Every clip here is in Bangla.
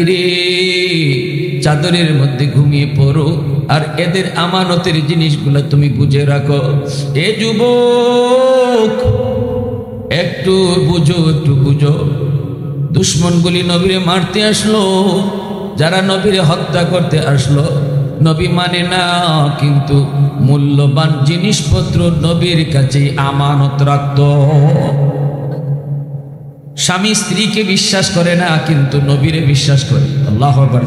রে চাদরের মধ্যে ঘুমিয়ে পড়ো আর এদের আমানতের জিনিসগুলো তুমি বুঝে রাখো। এ যুবক একটু বুঝো, একটু বুঝো। দুশ্মনগুলি নবীরে মারতে আসলো, যারা নবীরে হত্যা করতে আসলো, নবী মানে না, কিন্তু মূল্যবান জিনিসপত্র নবীর কাছে আমানত রাখত। স্বামী স্ত্রীকে বিশ্বাস করে না, কিন্তু নবীরে বিশ্বাস করে। আল্লাহু আকবার।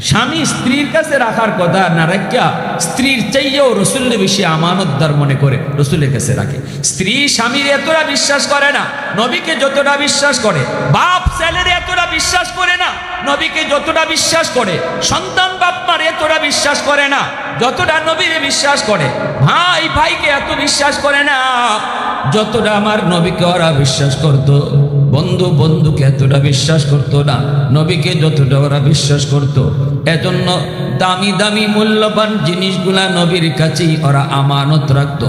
স্বামী স্ত্রীর কাছে রাখার কথা না রাখিয়া স্ত্রীর চাইয়েও রসুলের বেশি আমানতদার মনে করে রসুলের কাছে রাখে। স্ত্রী স্বামীর এতটা বিশ্বাস করে না নবীকে যতটা বিশ্বাস করে, বাপ ছেলের এতটা বিশ্বাস করে না নবীকে যতটা বিশ্বাস করে, সন্তান বাপমার এতটা বিশ্বাস করে না যতটা নবীরে বিশ্বাস করে, ভাই ভাইকে এত বিশ্বাস করে না যতটা আমার নবীকে ওরা বিশ্বাস করত, বন্ধু বন্ধুকে এতটা বিশ্বাস করত না নবীকে যতটা ওরা বিশ্বাস করত। এজন্য দামি দামি মূল্যবান জিনিসগুলা নবীর কাছেই ওরা আমানত রাখত।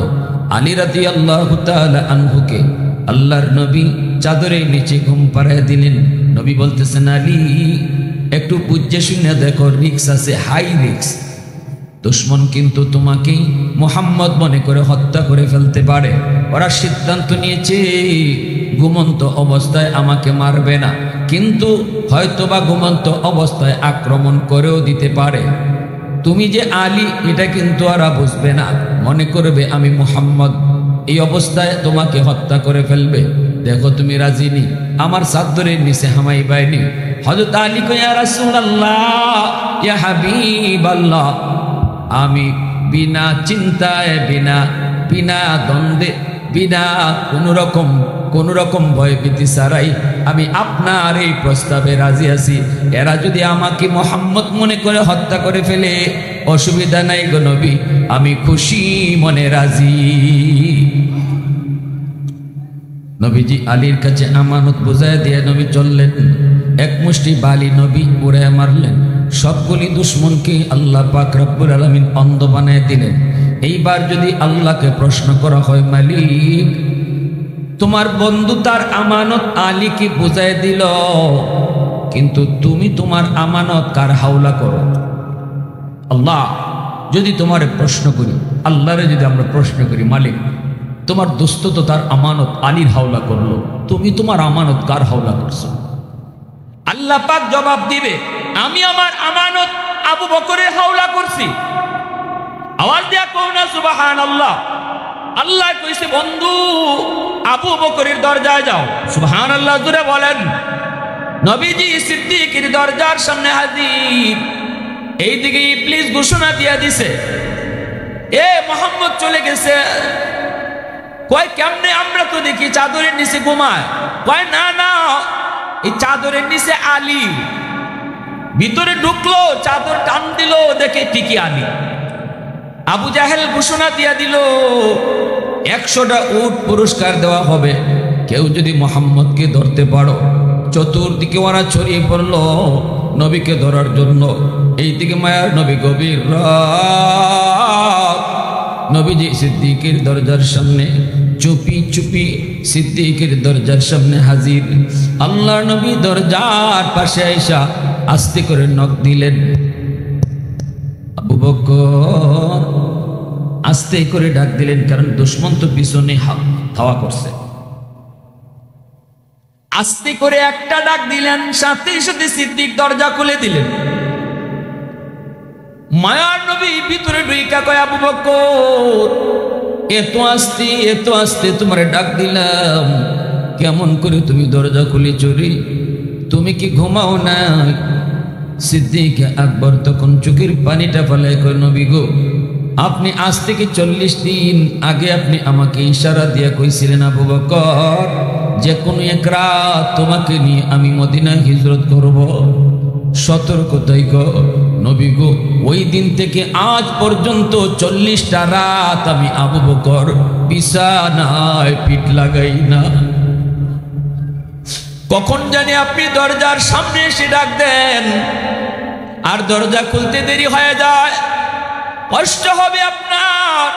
আলী রাদিয়াল্লাহু তাআলা আনহুকে আল্লাহর নবী চাদরের নিচে ঘুম পাড়ায় দিলেন। নবী বলতেছেন, আলী একটু বুঝে শুনে দেখো, রিক্স আছে, হাই রিক্স। দুশ্মন কিন্তু তোমাকেই মুহাম্মদ মনে করে হত্যা করে ফেলতে পারে। ওরা সিদ্ধান্ত নিয়েছে ঘুমন্ত অবস্থায় আমাকে মারবে না, কিন্তু হয়তোবা ঘুমন্ত অবস্থায় আক্রমণ করেও দিতে পারে। তুমি যে আলী এটা কিন্তু ওরা বুঝবে না, মনে করবে আমি মুহাম্মদ, এই অবস্থায় তোমাকে হত্যা করে ফেলবে। দেখো তুমি রাজি নি আমার চাদরের নিচে হামাই বাইনি। হযরত আলী কয়, ইয়া রাসূলুল্লাহ, ইয়া হাবিবাল্লাহ, আমি বিনা চিন্তায় বিনা দ্বন্দ্বে বিনা কোন রকম ভয়ভীতি ছাড়াই আমি আপনার এই প্রস্তাবে রাজি আছি। এরা যদি আমাকে মুহাম্মদ মনে করে হত্যা করে ফেলে অসুবিধা নাই গো নবী, আমি খুশি মনে রাজি। নবীজি আলীর কাছে আমানত বুঝায় দিয়ে নবী চললেন। এক মুষ্টি বালি নবী উড়ায় মারলেন। সবগুলি দুশ্মনকে আল্লাহ পাক রব্বুল আলামিন অন্ধ বানায় দিলেন। এইবার যদি আল্লাহকে প্রশ্ন করা হয়, মালিক তোমার বন্ধু তার আমানত আলীকে বুঝায় দিল, কিন্তু তুমি তোমার আমানত কার হাওলা করো? আল্লাহ যদি তোমার প্রশ্ন করি, আল্লাহরে যদি আমরা প্রশ্ন করি, মালিক তোমার দোস্ত তো তার আমানত আলীর হাওলা করলো, তুমি তোমার আমানত কার হাওলা করছো? আল্লাহ পাক জবাব দিবে, আমি আমার আমানত আবু বকরের হাওলা করছি। আওয়াজ দিয়া কও না সুবহানাল্লাহ। আল্লাহ কইছে, বন্ধু আবু বকরের দরজায় যাও। সুবহানাল্লাহ জোরে বলেন। নবীজি সিদ্দিকের দরজার সামনে হাজির। এইদিকে ইবলিস ঘোষণা দিয়া দিছে, এ মুহাম্মদ চলে গেছে। কয় কেমনে? আমরা তো দেখি চাদরের নিচে ঘুমায়। কয় না না, এই চাদরের নিচে আলী। ভিতরে ঢুকলো, চাদর টান দিল, দেখে ঠিকই আলী। আবু জাহেল ঘোষণা দিয়া দিল, 100টা উট পুরস্কার দেওয়া হবে কেউ যদি মুহাম্মদকে ধরতে পারো। চতুর্দিকে ওরা ছড়িয়ে পড়লো নবীকে ধরার জন্য। এইদিকে মায়ার নবী গভীর রাত, নবীজি সিদ্দিকের দরজার সামনে চুপি চুপি সিদ্দিকের দরজার সামনে হাজির। আল্লাহ নবী দরজার পাশে আইসা আস্তে করে নক দিলেন। আবু বকর আস্তে করে ডাক দিলেন, কারণ দুশমন তো পিছনে হাওয়া করছে। আস্তে করে একটা ডাক দিলেন, সাথে সাথে সিদ্দিক দরজা খুলে দিলেন। মায়ার নবী ভিতরে ঢুইকা কয়, আবু বকর এত আস্তে তোমারে ডাক দিলাম, কেমন করে তুমি দরজা খুলে চুরি? তুমি কি ঘুমাও না? সিদ্দিক আকবর তখন চোখের পানিটা ফেলায় কয়, নবী গো, আপনি আজ থেকে 40 দিন আগে আপনি আমাকে ইশারা দিয়ে কইছিলেন, আবু বকর যে কোনো এক রাত তোমাকে নিয়ে আমি মদিনায় হিজরত করব। সতর্কতাই গো নবী গো, ওই দিন থেকে আজ পর্যন্ত 40টা রাত আমি আবু বকর বিছানায় পিঠ লাগাই না। কখন জানি আপনি দরজার সামনে এসে ডাক দেন, আর দরজা খুলতে দেরি হয়ে যায়, কষ্ট হবে আপনার।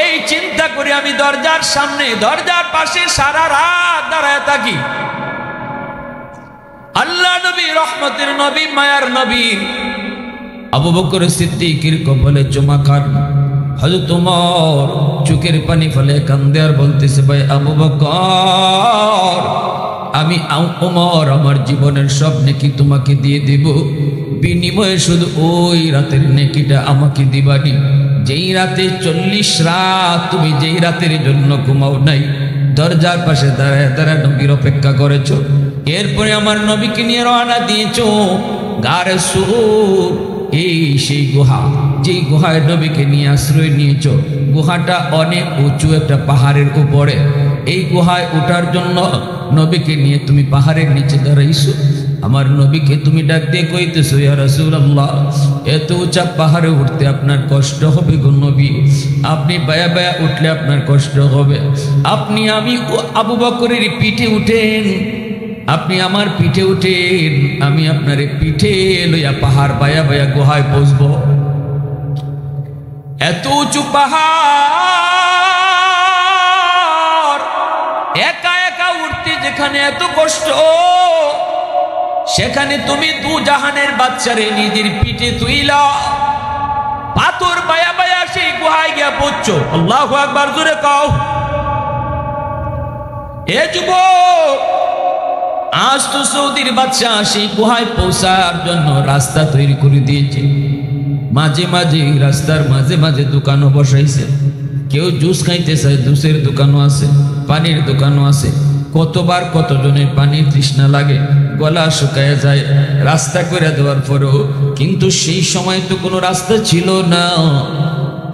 এই চিন্তা করে আমি দরজার সামনে, দরজার পাশে সারা রাত দাঁড়ায় থাকি। আল্লাহ নবী, রহমতের নবী, মায়ার নবী আবু বকর সিদ্দিকের কপালে চুমা খান। হযরত ওমর চোখের পানি ফেলে কান্দে আর বলতেছে, ভাই আবু বকর, আমি ওমর আমার জীবনের সব নেকি তোমাকে দিয়ে দেব, বিনিময়ে শুধু ওই রাতের নেকিটা আমাকে দিবানি যেই রাতে 40 রাত তুমি যেই রাতের জন্য ঘুমাও নাই, দরজার পাশে দাঁড়ায় দাঁড়ায় নবীর অপেক্ষা করেছো, এরপরে আমার নবীকে নিয়ে রওনা দিয়েছো গারে সুর, এই সেই গুহা, যেই গুহায় নবীকে নিয়ে আশ্রয় নিয়েছো। গুহাটা অনেক উঁচু একটা পাহাড়ের উপরে। এই গুহায় ওঠার জন্য নবীকে নিয়ে তুমি পাহাড়ের নিচে দাঁড়াইছো। আমার নবীকে তুমি ডাক দিয়ে কইতেছো, ইয়া রাসূলুল্লাহ, এত উঁচা পাহাড়ে উঠতে আপনার কষ্ট হবে গো নবী, আপনি বায়া বায়া উঠলে আপনার কষ্ট হবে। আপনি আমি আবু বকরের পিঠে উঠেন, আপনি আমার পিঠে উঠেন, আমি আপনার পিঠে লইয়া পাহাড় বায়া বায়া গুহায় পৌঁছব। এত উঁচু পাহাড় একা একা উঠতে যেখানে এত কষ্ট, সেখানে তুমি দু জাহানের বাচ্চারে নিজের পিঠে তুইলা পাথর বায়া বায়া সেই গুহায় গিয়া পড়ছো। আল্লাহু আকবার, জোরে কও। এ যুবক, আজ তো সৌদির বাদশা সেই গুহায় পৌঁছার জন্য রাস্তা তৈরি করে দিয়েছে। মাঝে মাঝে রাস্তার মাঝে মাঝে দোকানও বসাইছে। কেউ জুস খাইতে চায়, জুসের দোকানও আছে, পানির দোকানও আছে। কতবার কতজনের পানির তৃষ্ণা লাগে, গলা শুকায় যায় রাস্তা করে দেওয়ার পরেও। কিন্তু সেই সময় তো কোনো রাস্তা ছিল না,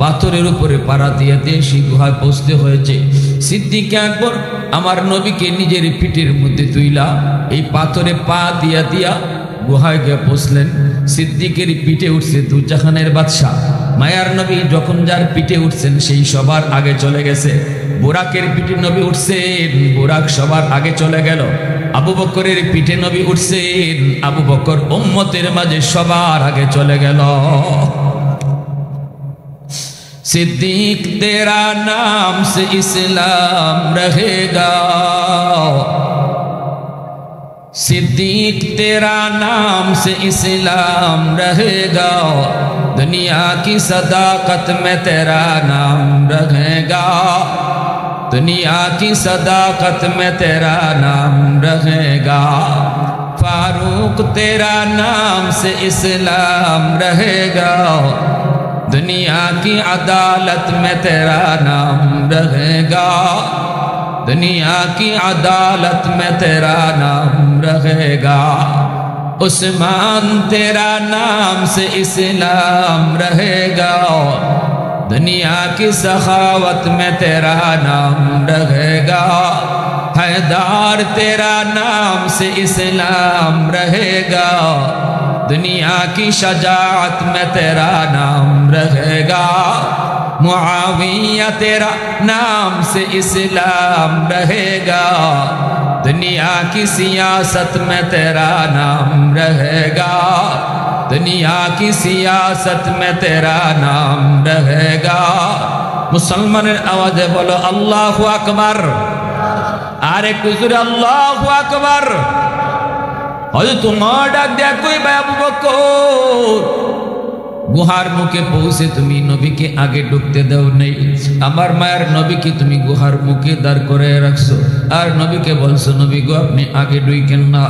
পাথরের উপরে পাড়া দিয়ে দিয়ে সেই গুহায় পৌঁছতে হয়েছে। সিদ্দিক আকবর আমার নবীকে নিজের পিঠের মধ্যে তুইলা এই পাথরে পা দিয়া দিয়া গুহায় গিয়ে পৌঁছলেন। সিদ্দিকের পিঠে উঠছে দু জাহানের বাদশা। মায়ার নবী যখন যার পিঠে উঠছেন সেই সবার আগে চলে গেছে। বুরাকের পিঠে নবী উঠছেন, বুরাক সবার আগে চলে গেল। আবু বকরের পিঠে নবী উঠছেন, আবু বকর উম্মতের মাঝে সবার আগে চলে গেল। सिद्दीक तेरा नाम से इस्लाम रहेगा, सिद्दीक तेरा नाम से इस्लाम रहेगा, दुनिया की सदाकत में तेरा नाम रहेगा, दुनिया की सदाकत में तेरा नाम रहेगा, फारूक तेरा नाम से इस्लाम रहेगा, दुनिया की अदालत में तेरा नाम रहेगा, दुनिया की अदालत में तेरा नाम रहेगा, उस्मान तेरा नाम से इस्लाम रहेगा, दुनिया की सखावत में तेरा नाम रहेगा, हैदर तेरा नाम से इस्लाम रहेगा, दुनिया की शजाअत में तेरा नाम रहेगा, मुआविया तेरा नाम से इस्लाम रहेगा, दुनिया की सियासत में तेरा नाम रहेगा, दुनिया की सियासत में तेरा नाम रहेगा। मुसलमाনের আওয়াজে বলো আল্লাহু আকবার, আর একটু জোরে আল্লাহু আকবার। হয়তো তোমার ডাক দেয়া কই ভাই আবু বকর, গুহার মুখে পৌঁছে তুমি নবীকে আগে ঢুকতে দাও নেই। আমার মায়ের নবীকে তুমি গুহার মুখে দাঁড় করে রাখছো, আর নবীকে বলছো নবী গো আপনি আগে ঢুকেন না।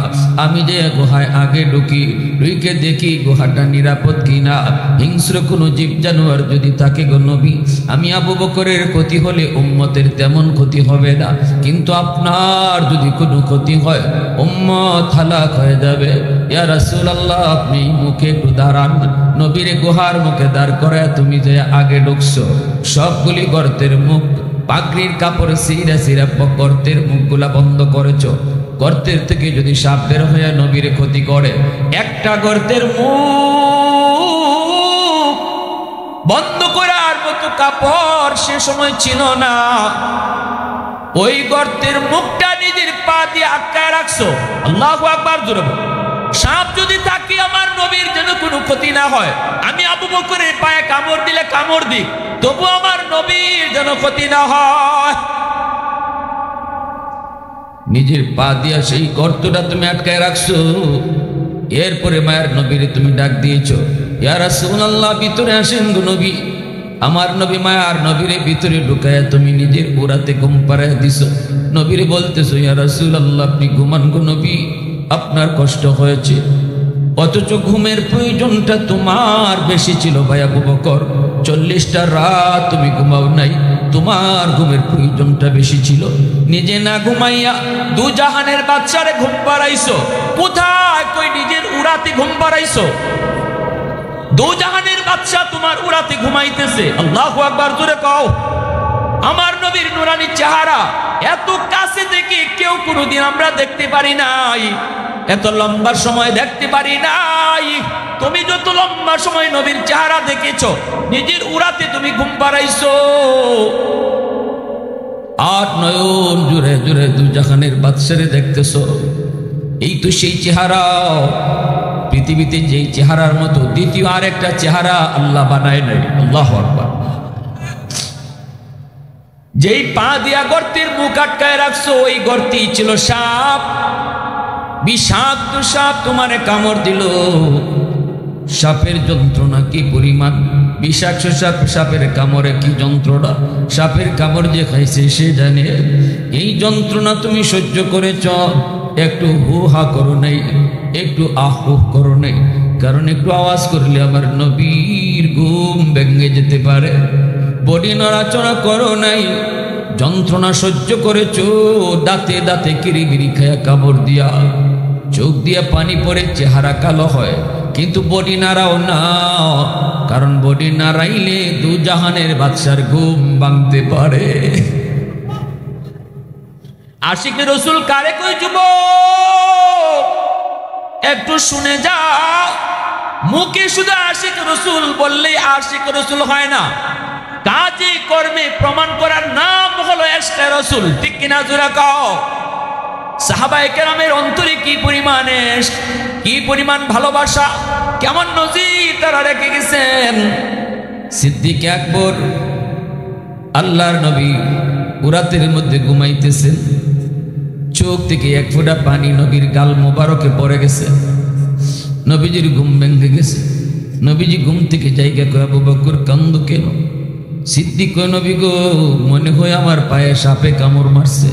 আমি যে গুহায় আগে ঢুকি, ঢুকে দেখি গুহাটা নিরাপদ কিনা, হিংস্র কোনো জীব জানোয়ার যদি থাকে গো নবী, আমি আবু বকরের ক্ষতি হলে উম্মতের তেমন ক্ষতি হবে না, কিন্তু আপনার যদি কোনো ক্ষতি হয় উম্মত হালাক হয়ে যাবে। ইয়া রাসূলুল্লাহ আপনি মুখে একটু দাঁড়ান। নবীর গুহার মুখে দাঁড় করে তুমি যে আগে ঢুকছো, সবগুলি গর্তের মুখ পাগড়ির কাপড় সিরা সিরা গর্তের মুখগুলা বন্ধ করেছো। গর্তের থেকে যদি সাপ বের হয়ে নবীর ক্ষতি করে, একটা গর্তের মুখ বন্ধ করার মতো কাপড় সে সময় ছিল না। ওই গর্তের মুখটা নিজের পা দিয়ে আটকায় রাখছো। আল্লাহু আকবার জোরে বলো। সাপ যদি থাকে আমার নবীর যেন কোনো ক্ষতি না হয়। আমি আবু বকরের পায়ে কামড় দিলে কামড় দিক, তবু আমার নবীর যেন ক্ষতি না হয়। নিজের পা দিয়া সেই গর্তটা তুমি আটকায় রাখছো। এরপরে মায়ের নবীরে তুমি ডাক দিয়েছো, ইয়া রাসূলুল্লাহ ভিতরে আসেন গো নবী। আমার নবী মায়ার নবীরে ভিতরে ঢুকায়া তুমি নিজের উড়াতে ঘুম পাড়ায় দিছো। নবীরে বলতেছো, ইয়া রাসূলুল্লাহ আপনি ঘুমান গো নবী, আপনার কষ্ট হয়েছে। অথচ ঘুমের প্রয়োজনটা তোমার বেশি ছিল ভাই আবু বকর। 40টা রাত তুমি ঘুমাও নাই, তোমার ঘুমের প্রয়োজনটা বেশি ছিল। নিজে না ঘুমাইয়া দু জাহানের বাচ্চারে ঘুম পাড়াইছো। কোথায় কই নিজের উড়াতে ঘুম পাড়াইছো? দু জাহানের বাচ্চা তোমার উড়াতে ঘুমাইতেছে। আল্লাহু আকবার, জোরে কও। আমার নবীর নুরানি চেহারা এত কাছে থেকে কেউ কোনোদিন আমরা দেখতে পারি নাই, এত লম্বা সময় দেখতে পারি নাই। তুমি যত লম্বা সময় নবীর চেহারা দেখেছো, নিজের উড়াতে তুমি ঘুম পাড়াইছো। আর নয়ন জুড়ে জুড়ে দু জাহানের বাদশারে দেখতেছো। এই তো সেই চেহারা, পৃথিবীতে যেই চেহারার মতো দ্বিতীয় আরেকটা চেহারা আল্লাহ বানায় নাই। আল্লাহু আকবার। যেই পা দিয়া গর্তের মুখ আটকায় রাখছো, ওই গর্তেই ছিল সাপ, বিষাক্ত সাপ তোমারে কামড় দিল। সাপের যন্ত্রণা কি পরিমাণ, বিষাক্ত সাপ, সাপের কামড়ে কি যন্ত্রণা, সাপের কামড় যে খাইছে সে জানে। এই যন্ত্রণা তুমি সহ্য করেছ, একটু হু হা করো নাই, একটু আহ করো নাই। কারণ একটু আওয়াজ করলে আমার নবীর ঘুম ভেঙে যেতে পারে। বডি নড়াচড়া করো নাই, যন্ত্রণা সহ্য করেছো। দাঁতে দাঁতে কিরিবিরি খায়া কামড় দিয়া, চোখ দিয়া পানি পড়ে, চেহারা কালো হয়, কিন্তু বডি নাড়াও না। কারণ বডি নাড়াইলে দু জাহানের বাদশার ঘুম ভাঙতে পারে। আশিক রসুল কারে কই যুবক, একটু শুনে যাও। মুখে শুধু আশিক রসুল বললেই আশিক রসুল হয় না, কাজে কর্মে প্রমাণ করার নাম হলো ইশকে রসুল। ঠিক কিনা জোরে কও। সাহাবায়ে কেরামের অন্তরে কি পরিমাণ ইশক, কি পরিমাণ ভালোবাসা, কেমন নজির তারা রেখে গেছেন। সিদ্দিক আকবর আল্লাহর নবী উরাতের মধ্যে ঘুমাইতেছেন, চোখ থেকে এক ফোঁটা পানি নবীর গাল মোবারকে পড়ে গেছে। নবীজির ঘুম ভেঙে গেছে। নবীজি ঘুম থেকে জায়গা কয়, আবু বকর কান্দো কেন? সিদ্দিক কয়, নবী গো, মনে হয় আমার পায়ে সাপে কামড় মারছে।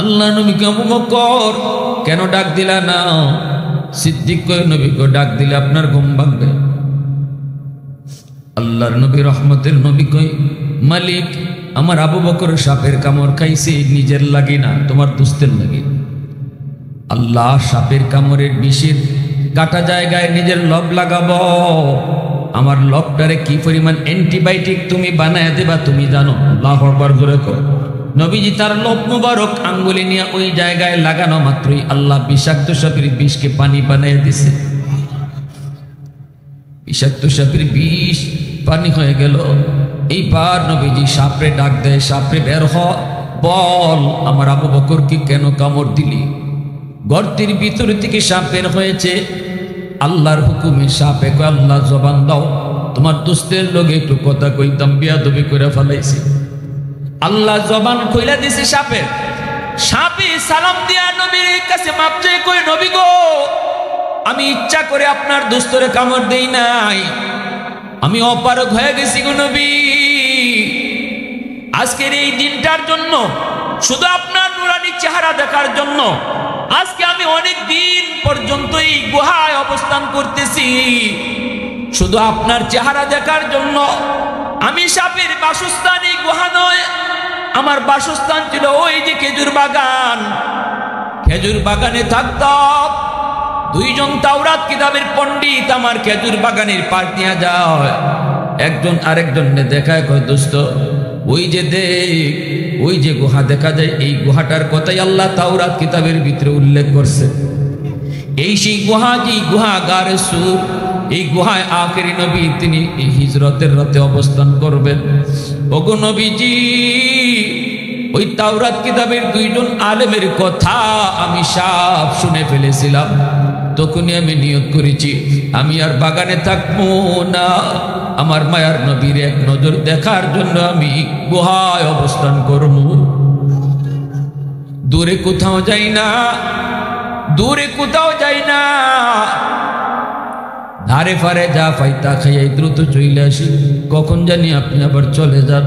আল্লাহ নবী কে, আবু বকর কেন ডাক দিলা না? সিদ্দিক কয়, নবী গো, ডাক দিলে আপনার ঘুম ভাঙবে। আল্লাহর নবী রহমতের নবী কয়, মালিক আমার আবু বকর সাপের কামড় খাইছে, নিজের লাগি না, তোমার দুস্তের লাগি। আল্লাহ সাপের কামড়ের বিষের কাটা জায়গায় নিজের লব লাগাবো। আমার লবটারে কি পরিমাণ অ্যান্টিবায়োটিক তুমি বানায় দেবা তুমি জানো। আল্লাহু আকবার জোরে কর। নবীজি তার লব মুবারক আঙ্গুলে নিয়ে ওই জায়গায় লাগানো মাত্রই আল্লাহ বিষাক্ত সাপের বিষকে পানি বানিয়ে দিছে। বিষাক্ত সাপের বিষ পানি হয়ে গেল। এইবার নবীজি সাপরে ডাক দেয়, সাপরে বের হ, বল আমার আবু বকরকে কেন কামড় দিলি? গর্তের ভিতর থেকে সাপ বের হয়েছে। আল্লাহর হুকুমে সাপে কয়, আল্লাহ জবান দাও, তোমার দোস্তের লোক একটু কথা কইতাম, বিয়াদবি করে ফেলাইছি। আল্লাহ জবান খুইলা দিছে সাপের। সাপে সালাম দিয়া নবীর কাছে মাপ চেয়ে কই, নবী গো, আমি ইচ্ছা করে আপনার দোস্তরে কামড় দেই নাই, আমি অপারগ হয়ে গেছি গো নবী। আজকের এই দিনটার জন্য, শুধু আপনার নুরানি চেহারা দেখার জন্য আজকে আমি অনেক দিন পর্যন্ত এই গুহায় অবস্থান করতেছি। শুধু আপনার চেহারা দেখার জন্য। আমি সাপের বাসস্থান এই গুহা নয়, আমার বাসস্থান ছিল ওই যে খেজুর বাগান। খেজুর বাগানে থাকতাম। দুইজন তাওরাত কিতাবের পণ্ডিত আমার খেজুর বাগানের পাশ নিয়ে যায়। একজন আরেকজনকে দেখায়, কয় দোস্ত ওই যে দেখ, ওই যে গুহা দেখা যায়, এই গুহাটার কথাই আল্লাহ তাওরাত কিতাবের ভিতরে উল্লেখ করছে। এই সেই গুহা, যে গুহা গারে সুর, এই গুহায় আখেরি নবী তিনি এই হিজরতের রাতে অবস্থান করবেন। ওগো নবীজি, ওই তাওরাত কিতাবের দুইজন আলেমের কথা আমি সব শুনে ফেলেছিলাম। তখনই আমি নিয়ত করেছি আমি আর বাগানে থাকবো না, আমার মায়ার নবীর এক নজর দেখার জন্য আমি গুহায় অবস্থান করব। দূরে কোথাও যাই না, দূরে কোথাও যাই না। ধারে ফারে যা পাইতা খাইয়াই দ্রুত চলে আসি, কখন জানি আপনি আবার চলে যান।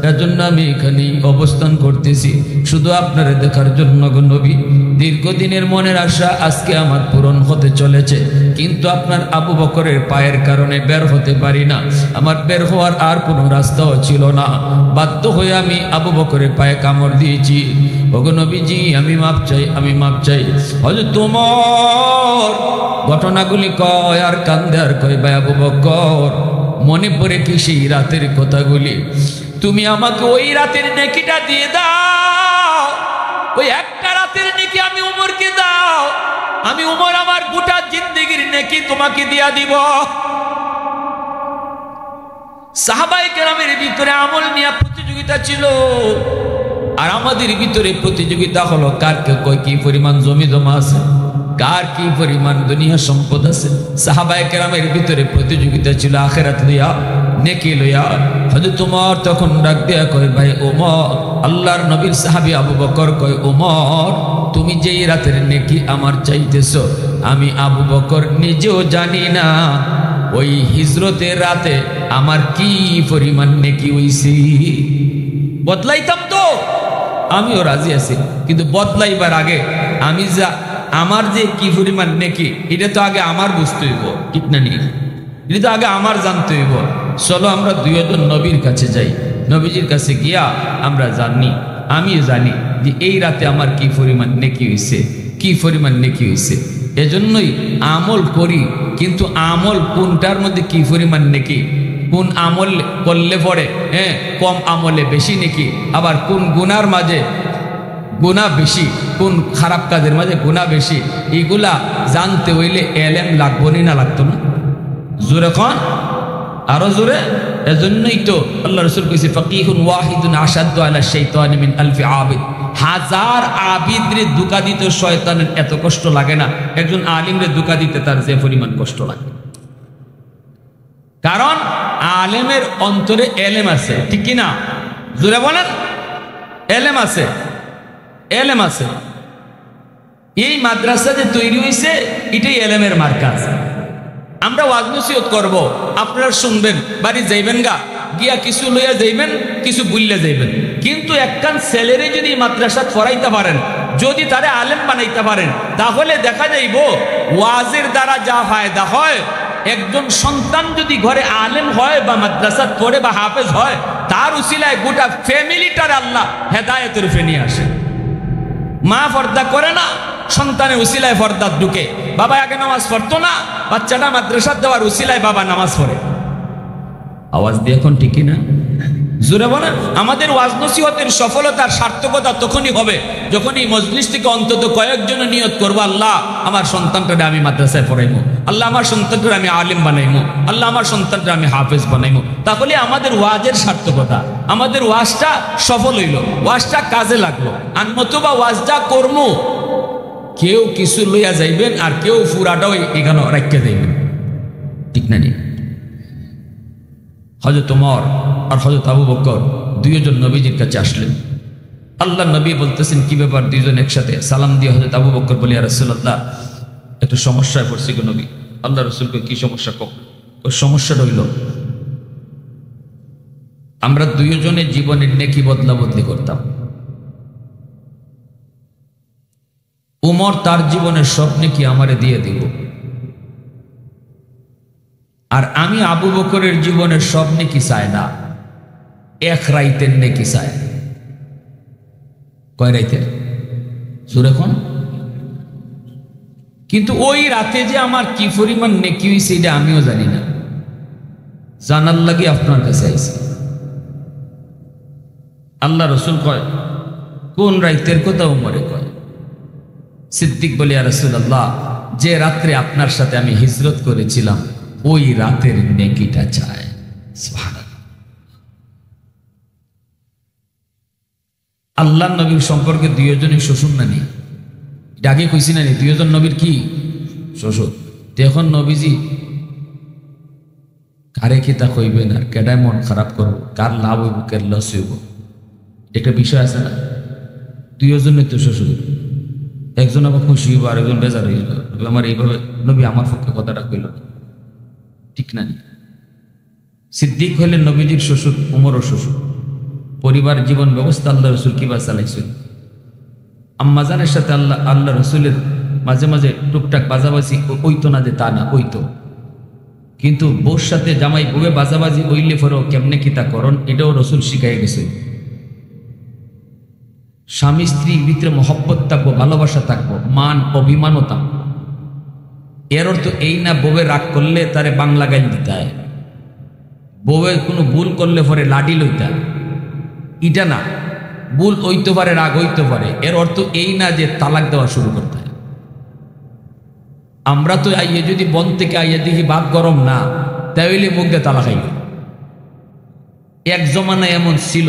এজন্য আমি এখানেই অবস্থান করতেছি শুধু আপনারে দেখার জন্য গো নবী। দীর্ঘদিনের মনের আশা আজকে আমার পূরণ হতে চলেছে, কিন্তু আপনার আবু বকরের পায়ের কারণে বের হতে পারি না। আমার বের হওয়ার আর কোনো রাস্তাও ছিল না, বাধ্য হয়ে আমি আবু বকরের পায়ে কামড় দিয়েছি। ওগো নবীজি আমি মাপ চাই, আমি মাপ চাই। হযরত তোমার ঘটনাগুলি কয় আর কান্দে আর কয়, ভাই আবু বকর মনে পড়ে কি সেই রাতের কথাগুলি? তুমি আমাকে ওই রাতের নেকিটা দিয়ে দাও, ওই একটা রাতের নেকি আমি উমরকে দাও, আমি উমর আমার গোটা জিন্দেগির নেকি তোমাকে দিয়া দিব। সাহাবায়ে কেরামের ভিতরে আমল নিয়ে প্রতিযোগিতা ছিল, আর আমাদের ভিতরে প্রতিযোগিতা হলো কার কয় কি পরিমাণ জমি জমা আছে, কার কি পরিমাণ দুনিয়া সম্পদ আছে। সাহাবায়ে কেরামের ভিতরে প্রতিযোগিতা ছিল আখিরাত লইয়া, নেকি লইয়া। হযরত ওমর তখন ডাক দিয়া কয়, ভাই ওমর, আল্লাহর নবীর সাহাবী আবু বকর কয়, ওমর তুমি যেই রাতের নেকি আমার চাইতেছো, আমি আবু বকর নিজেও জানি না ওই হিজরতের রাতে আমার কি পরিমাণ নেকি হইছে। বদলাইতাম তো আমিও রাজি আছি, কিন্তু বদলাইবার আগে আমি যা আমার যে কি পরিমাণ নেকি এটা তো আগে আমার বুঝতে হইব, ঠিক না? নিয়ে এটা তো আগে আমার জানতে হইব। চলো আমরা দুইজন নবীর কাছে যাই, নবীজির কাছে গিয়া আমরা জানি, আমি জানি যে এই রাতে আমার কি পরিমাণ নেকি হইছে, কি পরিমাণ নেকি হইছে। এজন্যই আমল করি, কিন্তু আমল কোনটার মধ্যে কি পরিমাণ নেকি, কোন আমল করলে পরে কম আমলে বেশি নেকি, আবার কোন গুনার মাঝে গুনাহ বেশি, কোন খারাপ কাজের মাঝে গুনাহ বেশি, এইগুলা জানতে হইলে এলেম লাগবো না লাগতো না? জোরে কন, আরো জোরে। এজন্যই তো আল্লাহ রাসূল কইছে, ফাকিহুন ওয়াহিদুন আশাদ্দু আলা শাইতানি মিন আলফি আবিদ। হাজার আবিদরে দুকা দিতে শয়তানের এত কষ্ট লাগে না, একজন আলিমরে দুকা দিতে তার যে পরিমাণ কষ্ট লাগে। কারণ আলেমের অন্তরে এলেম আছে, ঠিক কি না? জোরে বলেন, এলেম আছে, এলেম আছে। এই মাদ্রাসা যে তৈরি হয়েছে এটাই এলেমের মার্কাজ। আমরা ওয়াজ নসিহত করবো, আপনারা শুনবেন, বাড়ি যাইবেন গা, গিয়া কিছু লইয়া যাইবেন, কিছু বুঝলে যাইবেন। কিন্তু একখান ছেলেরে যদি মাদ্রাসা পড়াইতে পারেন, যদি তারে আলেম বানাইতে পারেন, তাহলে দেখা যাইব ওয়াজের দ্বারা যা ফায়দা হয়, একজন সন্তান যদি ঘরে আলেম হয় বা মাদ্রাসা পড়ে বা হাফেজ হয়, তার উসিলায় গোটা ফ্যামিলিটার আল্লাহ হেদায়েতের রূপে নিয়ে আসে। মা পর্দা করে না, সন্তানের উসিলায় পর্দা ঢুকে। বাবা আগে নামাজ পড়তো না, বাচ্চাটা মাদ্রাসা দেওয়ার উসিলায় বাবা নামাজ পড়ে। আওয়াজ দিয়ে এখন ঠিকই না? জোরে বলেন। আমাদের ওয়াজ নসিহতের সফলতার সার্থকতা তখনই হবে যখন এই মজলিস থেকে অন্তত কয়েকজন নিয়ত করবো, আল্লাহ আমার সন্তানটারে আমি মাদ্রাসায় পড়াইমু, আল্লাহ আমার সন্তানটারে আমি আলিম বানাইমু, আল্লাহ আমার সন্তানটারে আমি হাফেজ বানাইমু। তাহলে আমাদের ওয়াজের সার্থকতা, আমাদের ওয়াজটা সফল হইল, ওয়াজটা কাজে লাগলো। আর নতুবা ওয়াজটা করমু, কেউ কিছু লইয়া যাইবেন আর কেউ পুরাটাও এখানে রাখিয়া যাইবেন, ঠিক না? হযরত ওমর আর হযরত আবু বকর দুইজন নবীজির কাছে আসলেন। আল্লাহ নবী বলতেছেন, কি ব্যাপার দুইজন একসাথে? সালাম দিয়ে হযরত আবু বকর বলে, ইয়া রাসূলুল্লাহ একটু সমস্যায় পড়ছি গো নবী। আল্লাহ রাসূলকে কি সমস্যা? ওই সমস্যাটা হইল আমরা দুইজনের জীবনের নেকি বদলা বদলি করতাম। উমর তার জীবনের সব নেকি আমারে দিয়ে দিব, আর আমি আবু বকরের জীবনের সব নেকি চাই না, এক রাইতের নেকি চাই। কয় রাইতের? সুরেখন। কিন্তু ওই রাতে যে আমার কি পরিমাণ নেকি হইছে এটা আমিও জানি না, জানার লাগে আপনার কাছে আইছি। আল্লাহ রসুল কয়, কোন রাইতের কথা? উমরে কয়। সিদ্দিক বলে, ইয়া রাসূলুল্লাহ যে রাত্রে আপনার সাথে আমি হিজরত করেছিলাম ওই রাতের নেকিটা চায়। সুবহানাল্লাহ। আল্লাহ নবীর সম্পর্কে দুইজনই শ্বশুর নানি, এটা আগে কইছি না? দুইজন নবীর কি শ্বশুর। এখন নবীজি কারে কিতা কইবেন আর কেডায় মন খারাপ করবো, কার লাভ হইব কার লস হইব, একটা বিষয় আছে না? দুইজনের তো শ্বশুর, একজন আবার খুশি হইব আর একজন বেজার হইল। আমার এইভাবে নবী আমার পক্ষে কথাটা কইল, ঠিক না? সিদ্দিক হলেন নবীজির শ্বশুর, উমরও শ্বশুর। পরিবার জীবন ব্যবস্থা আল্লাহ রসুল কিবা চালাইছেন। আম্মাজানের সাথে আল্লাহ রসুলের মাঝে মাঝে টুকটাক বাজাবাজি ওইতো না, যে তা না, ওইতো। কিন্তু বউর সাথে জামাই বউয়ে বাজাবাজি ওইলে ফেরো কেমনে কিতা করণ, এটাও রসুল শিখাই গেছে। স্বামী স্ত্রীর ভিতরে মহব্বত থাকবো, ভালোবাসা থাকবো, মান অভিমানও থাকবো। এর অর্থ এই না বউয়ে রাগ করলে তারে বাংলা গাইল দিতে হয়, বউয়ে কোনো ভুল করলে পরে লাডি লইতা, এটা না। ভুল হইতে পারে, রাগ হইতে পারে, এর অর্থ এই না যে তালাক দেওয়া শুরু করতে হয়। আমরা তো আইয়ে যদি বন থেকে আইয়ে দেখি বাপ গরম না, তাইলে মুখ দিয়ে তালাক আইল। এক জমানায় এমন ছিল,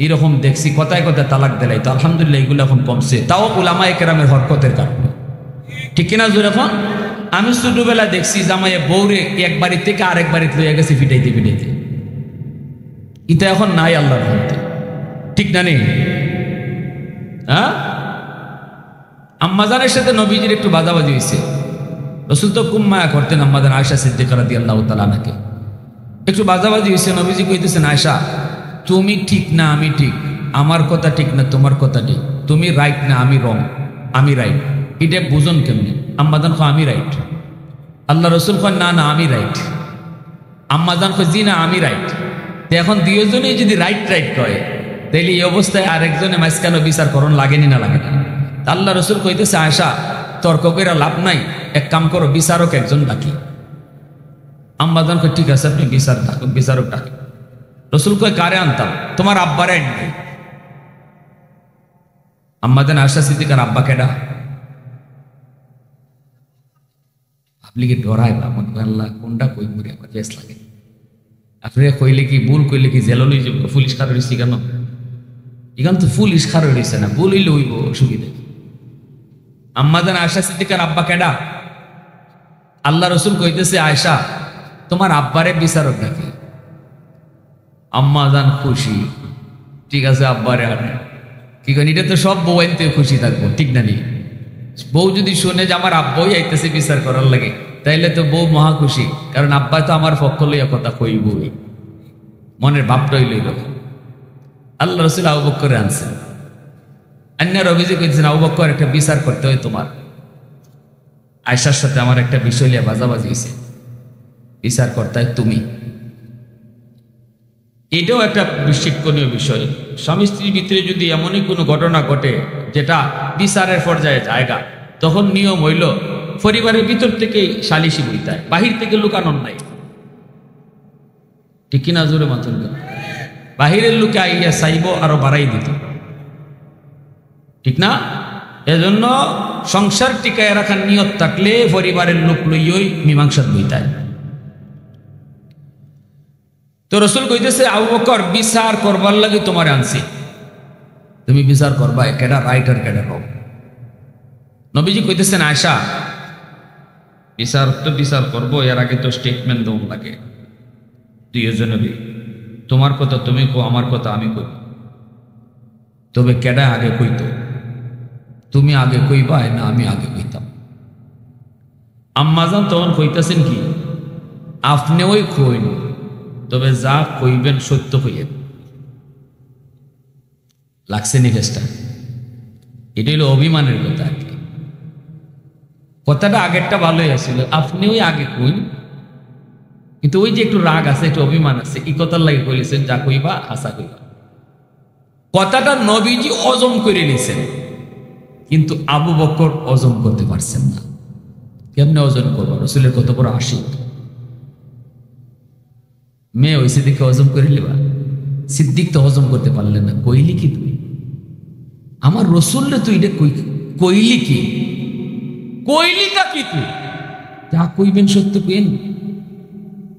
এরকম দেখছি কথায় কথায় তালাক দিলাই। তো আলহামদুলিল্লাহ এগুলো এখন কমছে, তাও উলামায়ে কেরামের হরকতের কারণে। ঠিক কিনা জোর? এখন আমি ছোটবেলা দেখছি জামাইয়ে বউরে এক বাড়ি থেকে আরেক বাড়িতে লইয়া গেছে ফিটাইতে ফিটাইতে। এটা এখন নাই আল্লাহর রহমতে। ঠিক না? নেই? হ্যাঁ, আম্মাজানের সাথে নবীজির একটু বাজাবাজি হয়েছে। রসুল তো খুব মায়া করতেন আম্মাজান আয়েশা সিদ্দিকা রাদিয়াল্লাহু তাআলা আনহাকে। একটু বাজাবাজি হয়েছে, নবীজি কইতেছেন, আয়েশা তুমি ঠিক না আমি ঠিক, আমার কথা ঠিক না তোমার কথা ঠিক, তুমি রাইট না আমি রং, আমি রাইট, এটা বুঝুন কেমনি? আম্মাজান কয় আমি রাইট। আল্লাহ রসুল কয় না না আমি রাইট। আম্মাজান কয় জি না আমি রাইট। তো এখন দুইজনেই যদি রাইট রাইট কয়, তাইলে এই অবস্থায় আরেকজনে মাঝখানে বিচার করণ লাগেনি না লাগে না? আল্লাহ রসুল কইতেছে, আয়েশা তর্ক করে লাভ নাই, এক কাম করো, বিচারক একজন ডাকি। আম্মাজান কয় ঠিক আছে, আপনি বিচারক ডাকি। রসুল কয় কারে আনতাম? তোমার আব্বারে আনবে। আম্মাজান আয়েশা সিদ্দিকার আব্বা কেডা? আপনি কি ডরায় বা মনে করেন আল্লাহ কোনটা কই মরে আমার বেশ লাগে? আপনি কইলে কি ভুল কইলে কি জেল লই যাব? পুলিশ খার হইছি কেন? এখান তো পুলিশ খার হইছে না, ভুল হইলে হইব, অসুবিধা। আম্মাজান আয়েশা সিদ্দিকার আব্বা কেডা? আল্লাহ রসুল কইতেছে, আয়েশা তোমার আব্বারে বিচারক নাকি? আম্মাজান খুশি, ঠিক আছে আব্বারে আনে। কি করেন? এটা তো সব বউ আনতে খুশি থাকবো, ঠিক না? নি বউ যদি শুনে যে আমার আব্বাই আইতেছে বিচার করার লাগে, তাইলে তো বউ মহা খুশি, কারণ আব্বা তো আমার পক্ষ লইয়া কথা কইবই, মনের ভাবটাই লইল। আল্লাহ রসুল আবু বকর আনছেন, অন্যের অভিযোগ করেছেন আবু বকর একটা বিচার করতে হয় তোমার। আয়েশার সাথে আমার একটা বিষয় লিয়া বাজাবাজি হয়েছে, বিচার করতে হয় তুমি। এটাও একটা শিক্ষণীয় বিষয়। স্বামী স্ত্রীর ভিতরে যদি এমনই কোনো ঘটনা ঘটে যেটা বিচারের পর্যায়ে জায়গা, তখন নিয়ম হইল পরিবারের ভিতর থেকেই সালিশি বইতে হয়, বাহির থেকে লুকানোর নাই। ঠিক কিনা জোরে মাতুন? বাহিরের লোকে আইয়া চাইব আরো বাড়াই দিত, ঠিক না? এজন্য সংসার টিকায় রাখার নিয়ত থাকলে পরিবারের লোক লইয়ই মীমাংসা বইতে হয়। তো রসুল কইতেছে, আবু বকর বিচার করবার লাগে তোমার আনছি, তুমি বিচার করবা, কেডা রাইট আর কেডা রং। নবীজি কইতেছেন, আয়েশা বিচার তো বিচার করবো, এর আগে তো স্টেটমেন্ট দেওয়া লাগে। দুইজনেরই তোমার কথা তুমি কো, আমার কথা আমি কই, তবে কেডা আগে কইতো? তুমি আগে কইবা না আমি আগে কইতাম? আম্মাজান তখন কইতেছেন কি, আপনি ওই কইন, তবে যা কইবেন সত্য কইয়েন। লাগছে নিকেশটা? এটা হলো অভিমানের কথা আর কি। কথাটা আগেরটা ভালোই আসছিল, আপনি ওই আগে কইন, কিন্তু ওই যে একটু রাগ আছে, একটু অভিমান আছে, এই কথার লাগে কইলেছেন যা কইবা হাসা কইবা। কথাটা নবীজি অজম করে নিছেন, কিন্তু আবু বকর অজম করতে পারছেন না। কেমনে অজন করবো? রসুলের কত বড় আশিক, মেয়ে ওই সিদ্দিককে হজম করে নিবা। সিদ্দিক তো হজম করতে পারলেন না। কইলি কি তুই আমার রসুলরে? তুই এটা কইলি কি? কইলিটা কি তুই? যা কইবেন সত্য কইন।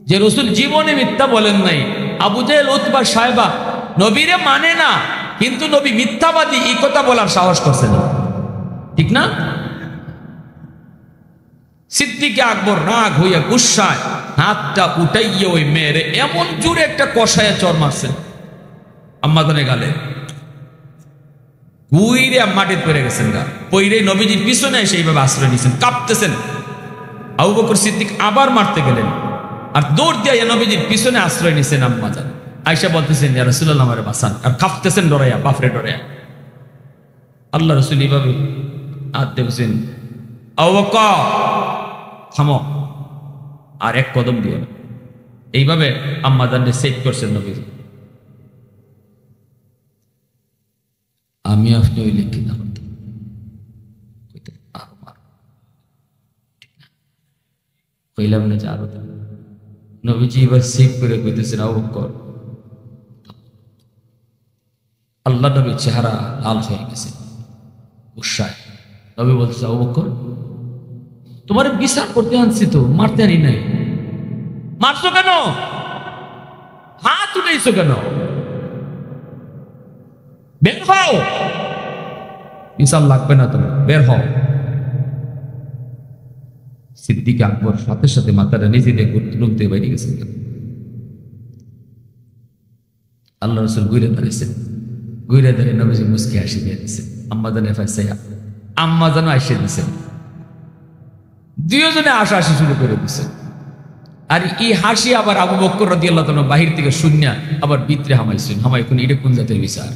যে রসুল জীবনে মিথ্যা বলেন নাই। আবু জেহেল, উতবা, সায়বা নবীরে মানে না, কিন্তু নবী মিথ্যাবাদী এই কথা বলার সাহস করছে না, ঠিক না? সিদ্দিকে আকবর রাগ হইয়া গুসায় হাতটা উঠাইয়া ওই মেয়েরে এমন জোরে একটা কষায় চর মারছেন আম্মাজানের গালে, গুইরে মাটিতে পড়ে গেছেন গা। পইরে নবীজির পিছনে সেইভাবে আশ্রয় নিয়েছেন, কাঁপতেছেন। আবু বকর সিদ্দিক আবার মারতে গেলেন, আর দৌড় দিয়ে নবীজির পিছনে আশ্রয় নিছেন আম্মা জান। আয়েশা বলতেছেন, ইয়া রাসূলুল্লাহ আমারে বাঁচান, আর কাঁপতেছেন ডরাইয়া, বাপরে ডরাইয়া। আল্লাহ রাসূল এইভাবে হাত দেবছেন, আবু বকর থামো, আর এক কদম দিও না। এইভাবে আম্মা জানকে সেভ করছেন নবীজি। আমি আপনি হইলে কি না হতো, কইলাম না যে আরো নবীজি এবার সেভ করে কইতেছেন, আবু বকর। আল্লাহ নবীর চেহারা লাল হয়ে গেছে গুসায়। নবী বলছে, আবু বকর তোমার বিচার করতে আনছি তো, মারতে আনি নাই। মারছো কেন? হাত উঠেছো কেন? বের হও, বিচার লাগবে না, তুমি বের হও। সিদ্দিক আকবর সাথে সাথে মাথাটা নিজে দিয়ে রুখতে বাইরে গেছেন। আল্লাহ রসুল ঘুরে দাঁড়িয়েছেন, ঘুরে দাঁড়িয়ে নবীজি মুসকে হাসি দিয়ে দিচ্ছেন। আম্মা জানে ফাইসাইয়া, আম্মা জানো আসে দিচ্ছেন, দুজনে হাসাহাসি শুরু করে দিচ্ছেন। আর এই হাসি আবার আবু বকর রাদিয়াল্লাহু তাআলা বাহির থেকে শুনিয়া আবার ভিতরে হামাইছেন, হামাই কোন এটা কোন জাতের বিচার?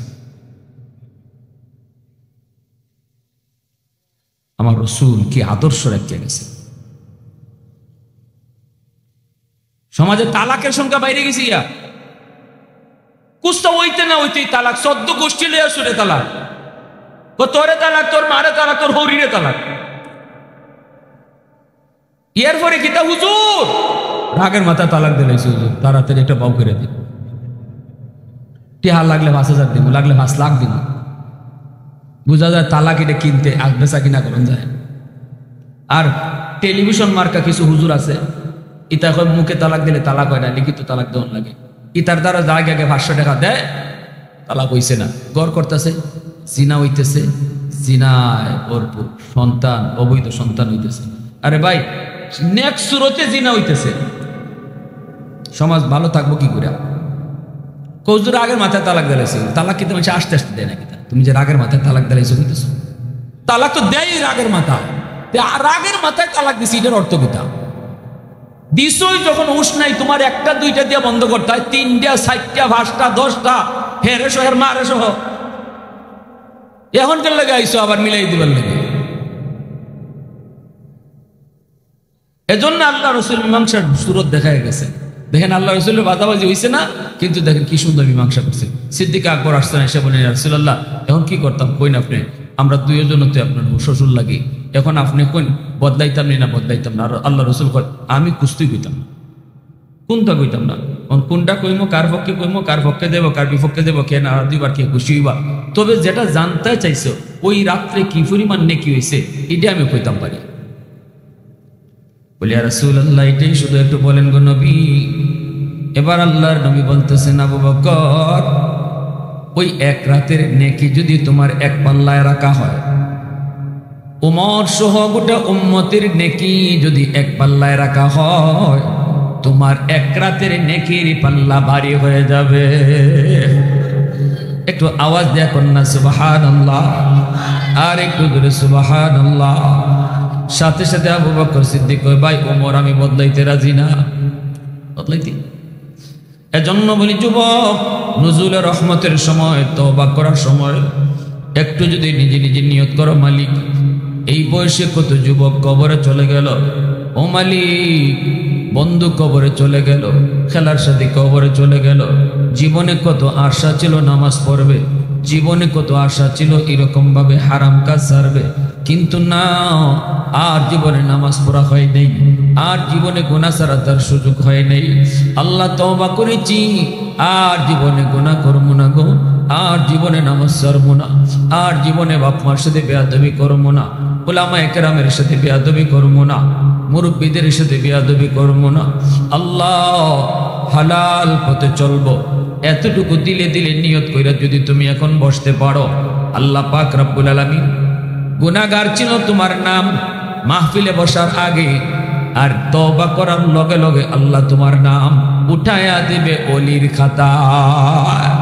আমার রসুল কি আদর্শ রেখে গেছে। সমাজে তালাকের সংখ্যা বাইরে গেছি, ইয়া কুস্তা হইতে না হইতেই তালাক, 14 গোষ্ঠী লইয়া শুনে তালাক, তোরে তালাক, তোর মারে তালাক, তোর হরিরে তালাক। এরপরে কিতা হুজুর রাগের মাথা তালাক দিলাইছে, হুজুর তাড়াতাড়ি একটা বাউ করে দিন, টিহা লাগলে 5,000 দিব, লাগলে 5 লাখ দিব। বোঝা যায় তালাক এটা কিনতে বেচা কিনা করুন যায়। আর টেলিভিশন মার্কা কিছু হুজুর আছে, ইতা মুখে তালাক দিলে তালাক হয় না, লিখিত তালাক দেওয়ার লাগে। ইতার দ্বারা জায়গা আগে 500 টাকা দেয়, তালাক হইছে না, গড় করতেছে, জিনা হইতেছে, জিনায় ভরপুর, সন্তান অবৈধ সন্তান হইতেছে। আরে ভাই নেক্সট সুরতে জিনা হইতেছে, সমাজ ভালো থাকবো কি করে? কৌজুর আগের মাথায় তালাক দিলাইছে, তালাক কিন্তু মানুষ আস্তে আস্তে দেয় না। কিতা তুমি যে রাগের মাথায় তালাক দিলাইছো হইতেছো, তালাক তো দেয় রাগের মাথায়, রাগের মাথায় তালাক দিছি, এটার অর্থ কিতা? দিছই যখন হুঁশ নাই, তোমার 1টা 2টা দিয়ে বন্ধ করতে হয়, 3টা 4টা 5টা 10টা হেরে সহ মারে সহ। এখন কেন লাগে আইসো আবার মিলাই দিবার লাগে? এজন্য আল্লাহ রসুল মীমাংসার সুরত দেখায় গেছে। দেখেন আল্লাহ রসুলের বাদাবাজি হয়েছে না, কিন্তু দেখেন কি সুন্দর মীমাংসা করছে। সিদ্দিক আকবর আসছেন, এসে বলেন, ইয়া রাসূলুল্লাহ এখন কি করতাম? কইন আপনি, আমরা দুইজনতে আপনার শ্বশুর লাগি, এখন আপনি কইন বদলাইতাম না বদলাইতাম না? আল্লাহ রসুল কয়, আমি কুস্তুই কইতাম না, কোনটা কইতাম না। কোনটা কইমো, কার পক্ষে কইমো, কার পক্ষে দেবো, কার বিপক্ষে দেবো, কে না দিবার, কে খুশি হইবা। তবে যেটা জানতে চাইছো ওই রাত্রে কি পরিমাণ নেকি হয়েছে, এটা আমি কইতাম পারি। বলি, ইয়া রাসূলুল্লাহ এটাই শুধু একটু বলেন গো নবী। এবার আল্লাহর নবী বলতেছেন, আবু বকর ওই এক রাতের নেকি যদি তোমার এক পাল্লায় রাখা হয়, উমর সহ গোটা উম্মতের নেকি যদি এক পাল্লায় রাখা হয়, তোমার এক রাতের নেকির পাল্লা ভারী হয়ে যাবে। একটু আওয়াজ দেয়া কন্যা সুবহানাল্লাহ, আর একটু জোরে সুবহানাল্লাহ। সাথে সাথে আবু বকর সিদ্দিক কয়, ভাই ওমর আমি বদলাইতে রাজি না, বদলাইতে। এজন্য বলি যুবক, নুজুলের রহমতের সময়, তওবা করার সময় একটু যদি নিজে নিজে নিয়ত করো, মালিক এই বয়সে কত যুবক কবরে চলে গেল, ও মালিক বন্ধু কবরে চলে গেল, খেলার সাথে কবরে চলে গেল, জীবনে কত আশা ছিল নামাজ পড়বে, জীবনে কত আশা ছিল এরকম ভাবে হারাম কাজ ছাড়বে, কিন্তু না, আর জীবনে নামাজ পড়া হয় নাই, আর জীবনে গুনাহ ছাড়া তার সুযোগ হয় নাই। আল্লাহ তওবা করেছি, আর জীবনে গুনাহ করবো না গো, আর জীবনে নামাজ ছাড়বো না, আর জীবনে বাপ মার সাথে বেয়াদবি করবো না, উলামায়ে কেরামের সাথে বেয়াদবি করবো না, মুরব্বীদের সাথে বেয়াদবি করবো না। আল্লাহ হালাল পথে চলবো, এতটুকু দিলে দিলে নিয়ত কইরা যদি তুমি এখন বসতে পারো, আল্লাহ পাক রব্বুল আলামিন গুনাহগার ছিল তোমার নাম মাহফিলে বসার আগে, আর তওবা করার লগে লগে আল্লাহ তোমার নাম উঠায়া দেবে ওলির খাতায়।